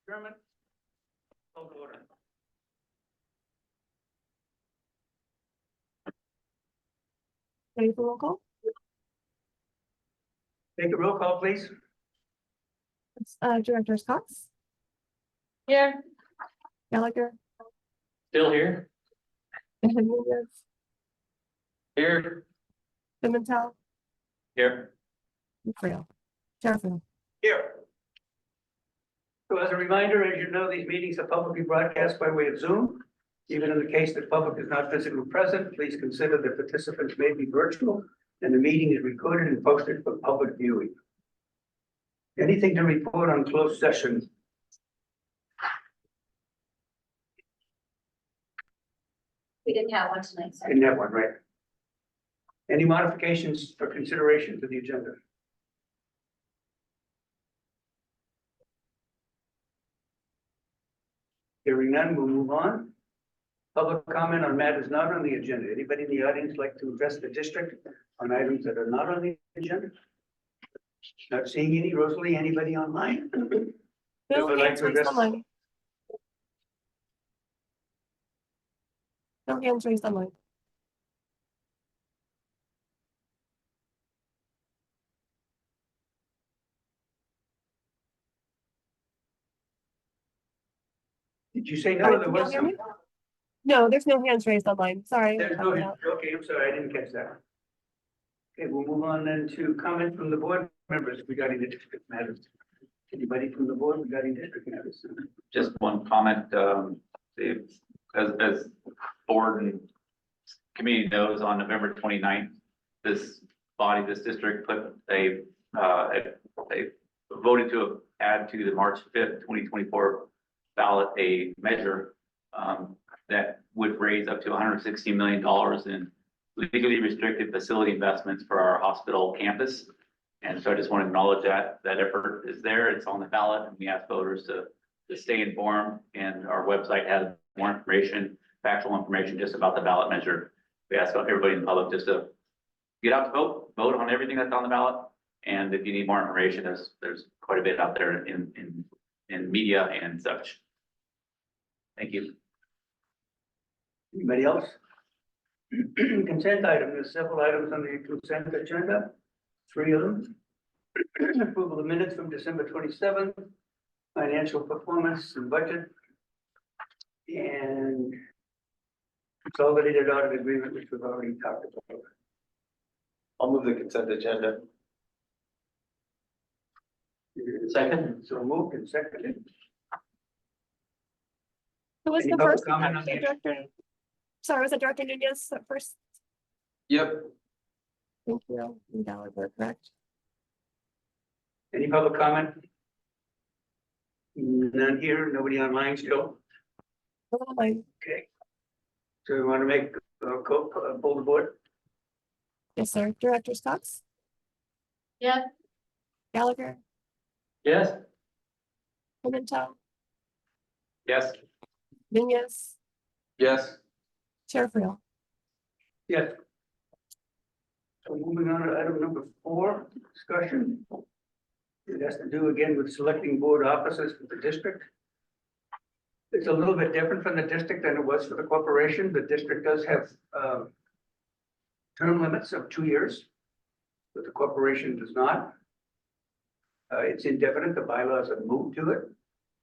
Chairman. Call to order. Ready for roll call? Take a roll call, please. Director Cox, Here. Gallagher, Still here? Hernandez, Here. Pimentel, Here. and Frail. Chair Frail. Here. So as a reminder, as you know, these meetings are publicly broadcast by way of Zoom. Even in the case that public is not physically present, please consider that participants may be virtual and the meeting is recorded and posted for public viewing. Anything to report on closed session? We didn't have one tonight, sir. In that one, right? Any modifications for consideration to the agenda? Hearing none, we'll move on. Public comment on matters not on the agenda. Anybody in the audience like to address the district on items that are not on the agenda? Not seeing any. Rosalie, anybody online? No would like hands to raised address- online. No hands raised online. Did you say Sorry, no? There can you was hear some. me? No, there's no hands raised online. Sorry. There's no, okay, I'm sorry, I didn't catch that. Okay, we'll move on then to comment from the board members regarding the district matters. Anybody from the board regarding district matters? Just one comment, as board and committee knows, on November 29th, this body, this district put they voted to add to the March 5th, 2024 ballot, a measure that would raise up to $160 million in legally restricted facility investments for our hospital campus. And so I just want to acknowledge that effort is there. It's on the ballot, and we ask voters to stay informed. And our website has more information, factual information just about the ballot measure. We ask everybody in the public just to get out to vote on everything that's on the ballot. And if you need more information, there's quite a bit out there in media and such. Thank you. Anybody else? Consent item, there's several items on the consent agenda, 3 of them. Approval of minutes from December 27th, financial performance and budget, and consolidated audit agreement, which we've already talked about. I'll move the consent agenda. Second. So moved and seconded. Who was Any the public first? comment on the- Director? Sorry, was it Director Nunez at first? Yep. Thank you. And Gallagher, correct? Any public comment? None here, nobody online still. Online. Okay. So we want to make pull the board? Yes, sir. Director Cox, Yeah. Gallagher, Yes. Pimentel, Yes. Nunez, Yes. Chair Frail. Yes. So moving on to item number 4, discussion. It has to do again with selecting board officers for the district. It's a little bit different from the district than it was for the corporation. The district does have term limits of 2 years, but the corporation does not. It's indefinite. The bylaws have moved to it.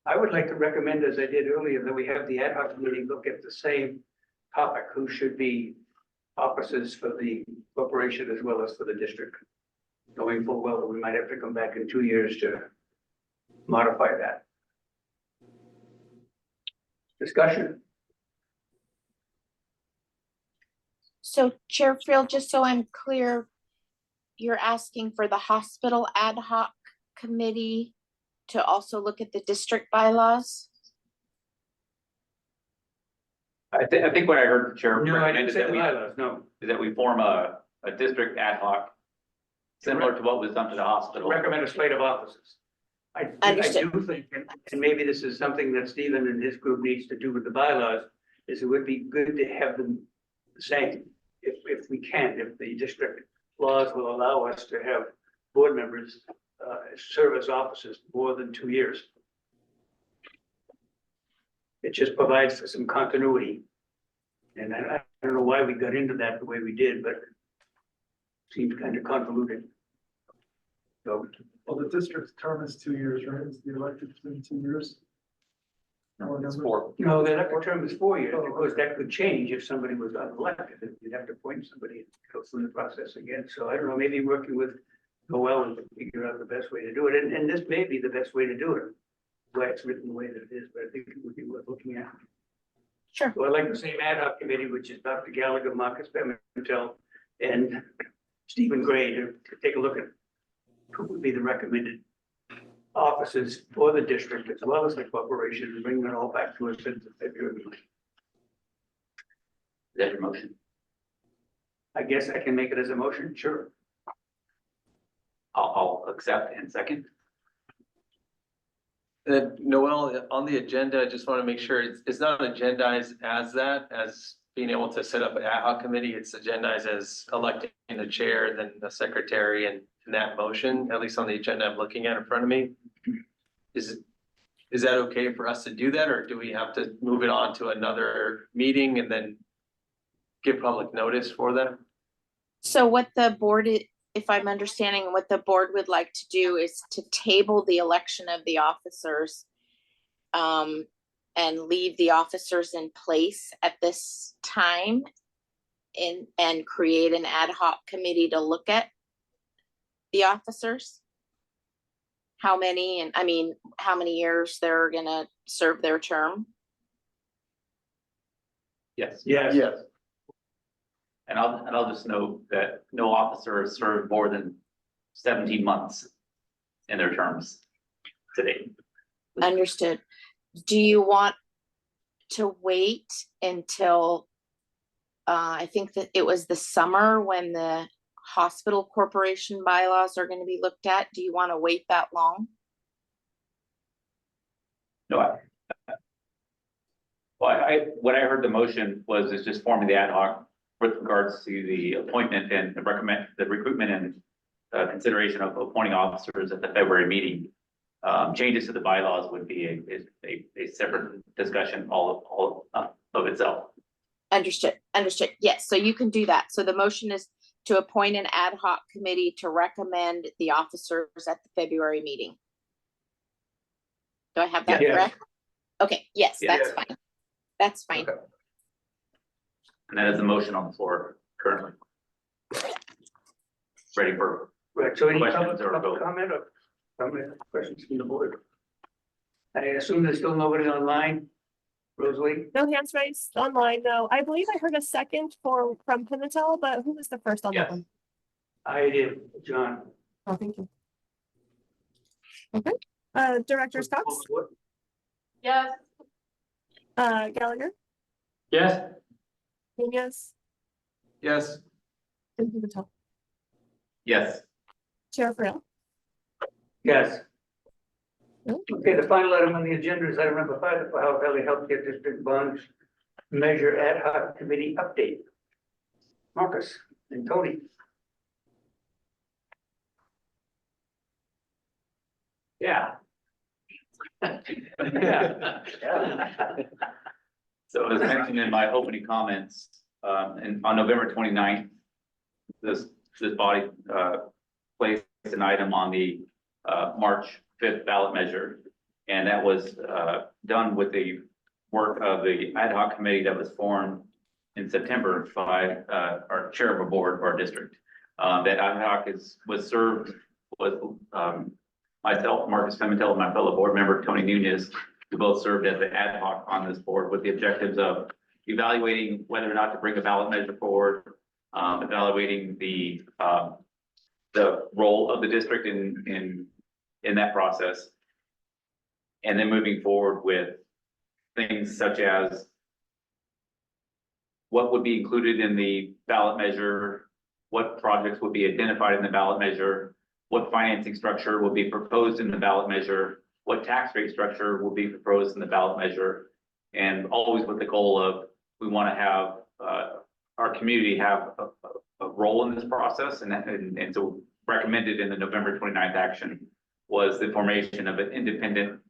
I would like to recommend, as I did earlier, that we have the ad hoc committee look at the same topic, who should be officers for the corporation as well as for the district. Going full well, we might have to come back in 2 years to modify that. Discussion. So Chair Friel, just so I'm clear, you're asking for the hospital ad hoc committee to also look at the district bylaws? I think what I heard the chair No, I recommend didn't is say that the we, bylaws, no. is that we form a district ad hoc, similar to what was done to the hospital. Recommend a slate of officers. I Understood. do think, and maybe this is something that Stephen and his group needs to do with the bylaws, is it would be good to have them the same, if we can, if the district laws will allow us to have board members serve as officers more than 2 years. It just provides for some continuity. And I don't know why we got into that the way we did, but it seems kind of convoluted. So, Well, the district's term is 2 years, right? Is the elected in 2 years? It's 4. no, the elected term is 4 years. Of course, that could change if somebody was unelected. You'd have to appoint somebody and go through the process again. So I don't know, maybe working with Noel and figure out the best way to do it. And this may be the best way to do it. Why it's written the way that it is, but I think it would be worth looking at. Sure. So I'd like the same ad hoc committee, which is Dr. Gallagher, Marcus Pimentel, and Stephen Gray to take a look at who would be the recommended officers for the district as well as the corporation, and bring it all back to us in February. Is that your motion? I guess I can make it as a motion, sure. I'll accept and second. Noel, on the agenda, I just want to make sure it's not agendized as that, as being able to set up an ad hoc committee. It's agendized as electing the chair, then the secretary and that motion, at least on the agenda I'm looking at in front of me. Is that okay for us to do that, or do we have to move it on to another meeting and then give public notice for that? So what the board, if I'm understanding, what the board would like to do is to table the election of the officers and leave the officers in place at this time and create an ad hoc committee to look at the officers. How many, and I mean, how many years they're gonna serve their term? Yes. Yes. And I'll just note that no officer has served more than 17 months in their terms today. Understood. Do you want to wait until, I think that it was the summer when the hospital corporation bylaws are going to be looked at? Do you want to wait that long? No, what I heard the motion was is just forming the ad hoc with regards to the appointment and the recruitment and consideration of appointing officers at the February meeting. Changes to the bylaws would be a separate discussion all of itself. Understood. Yes, so you can do that. So the motion is to appoint an ad hoc committee to recommend the officers at the February meeting. Do I have that Yes. correct? Okay, yes, Yes. that's fine. That's fine. Okay. And that is the motion on the floor currently. Ready for, Right, so any Questions public or public vote? comment or questions from the board? I assume there's still nobody online, Rosalie? No hands raised online, no. I believe I heard a second from Pimentel, but who was the first on that Yes. one? I did, John. Oh, thank you. Okay, Director Cox, Yes. Gallagher, Yes. Nunez, Yes. and Pimentel. yes, Chair Frail. Yes. No? Okay, the final item on the agenda is item number 5, the Ohio Valley Healthcare District Bonds Measure Ad Hoc Committee Update. Marcus and Tony. yeah. Yeah. So as mentioned in my opening comments, and on November 29th, this body placed an item on the March 5th ballot measure. And that was done with the work of the ad hoc committee that was formed in September by our chair of a board of our district. That ad hoc was served with myself, Marcus Pimentel, and my fellow board member, Tony Nunez, who both served as the ad hoc on this board with the objectives of evaluating whether or not to bring a ballot measure forward, evaluating the role of the district in that process. And then moving forward with things such as what would be included in the ballot measure, what projects would be identified in the ballot measure, what financing structure will be proposed in the ballot measure, what tax rate structure will be proposed in the ballot measure, and always with the goal of we want to have our community have a role in this process, and so recommended in the November 29th action was the formation of an independent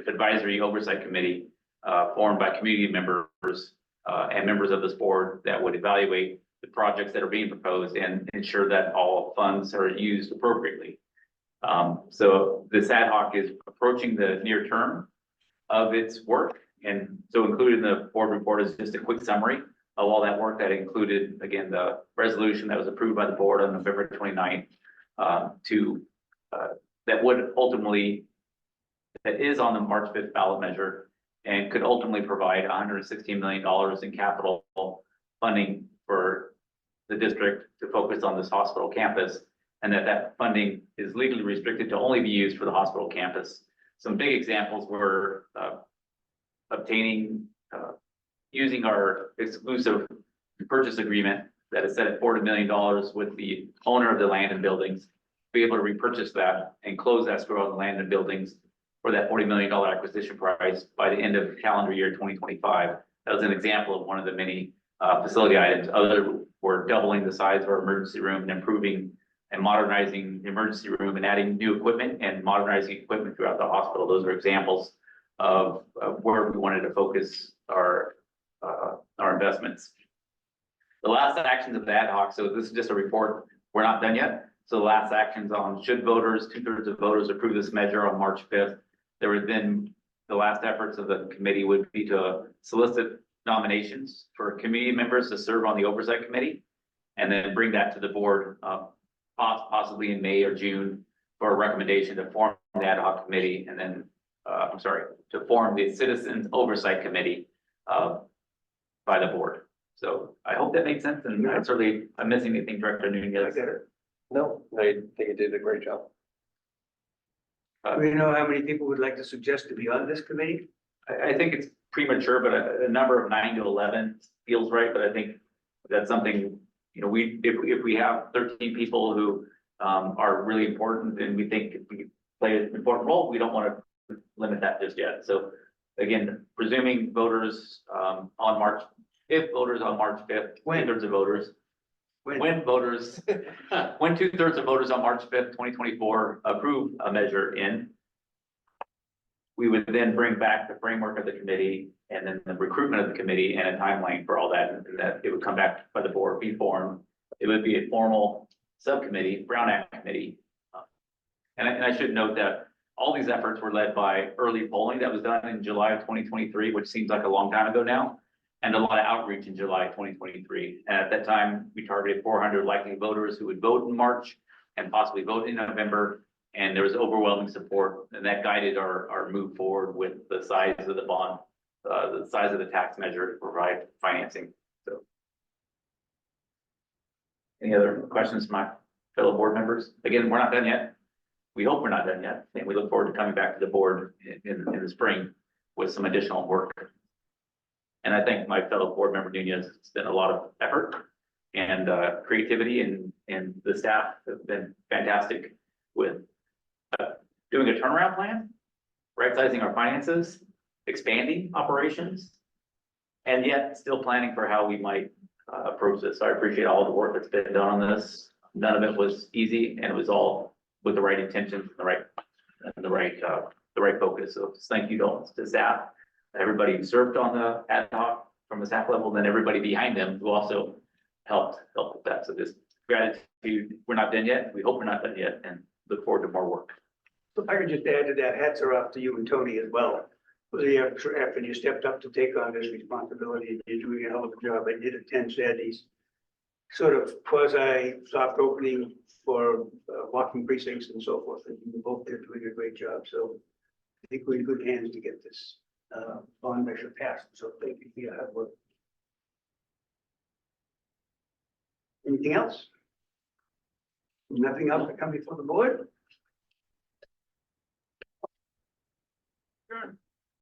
advisory oversight committee formed by community members and members of this board that would evaluate the projects that are being proposed and ensure that all funds are used appropriately. So this ad hoc is approaching the near term of its work. And so included in the board report is just a quick summary of all that work that included, again, the resolution that was approved by the board on November 29th that would ultimately, that is on the March 5th ballot measure and could ultimately provide $116 million in capital funding for the district to focus on this hospital campus, and that funding is legally restricted to only be used for the hospital campus. Some big examples were obtaining, using our exclusive purchase agreement that is set at $40 million with the owner of the land and buildings, be able to repurchase that and close escrow on the land and buildings for that $40 million acquisition price by the end of calendar year 2025. That was an example of one of the many facility items. Other were doubling the size of our emergency room and improving and modernizing the emergency room and adding new equipment and modernizing equipment throughout the hospital. Those are examples of where we wanted to focus our investments. The last actions of the ad hoc, so this is just a report, we're not done yet. So the last actions on should voters, 2/3 of voters approve this measure on March 5th. There would then, the last efforts of the committee would be to solicit nominations for committee members to serve on the oversight committee and then bring that to the board possibly in May or June for a recommendation to form the ad hoc committee and then, to form the citizens oversight committee by the board. So I hope that makes sense, and certainly I'm missing anything, Director Nunez. I get it. No, I think it did a great job. Do you know how many people would like to suggest to be on this committee? I think it's premature, but a number of 9 to 11 feels right, but I think that's something, you know, if we have 13 people who are really important and we think we play an important role, we don't want to limit that just yet. So again, presuming voters on March, if voters on March 5th, When? 2/3 of voters, when voters, when 2/3 of voters on March 5th, 2024 approve a measure in, we would then bring back the framework of the committee and then the recruitment of the committee and a timeline for all that, and that it would come back by the board, be formed. It would be a formal subcommittee, Brown Act committee. And I should note that all these efforts were led by early polling that was done in July of 2023, which seems like a long time ago now, and a lot of outreach in July 2023. And at that time, we targeted 400 likely voters who would vote in March and possibly vote in November. And there was overwhelming support, and that guided our move forward with the size of the bond, the size of the tax measure to provide financing. So, any other questions from my fellow board members? Again, we're not done yet. We hope we're not done yet, and we look forward to coming back to the board in the spring with some additional work. And I think my fellow board member Nunez has spent a lot of effort and creativity, and the staff have been fantastic with doing a turnaround plan, right-sizing our finances, expanding operations, and yet still planning for how we might approach this. So I appreciate all the work that's been done on this. None of it was easy, and it was all with the right intentions and the right focus. So just thank you to staff, everybody who served on the ad hoc from the staff level, and then everybody behind them who also helped with that. So just gratitude. We're not done yet. We hope we're not done yet, and look forward to more work. So if I could just add to that, hats are off to you and Tony as well. After you stepped up to take on this responsibility, you're doing a hell of a job. I did attend Saturday's sort of quasi soft opening for walking precincts and so forth, and you both there doing a great job. So I think we're in good hands to get this bond measure passed. So thank you for your hard work. Anything else? Nothing else to come before the board?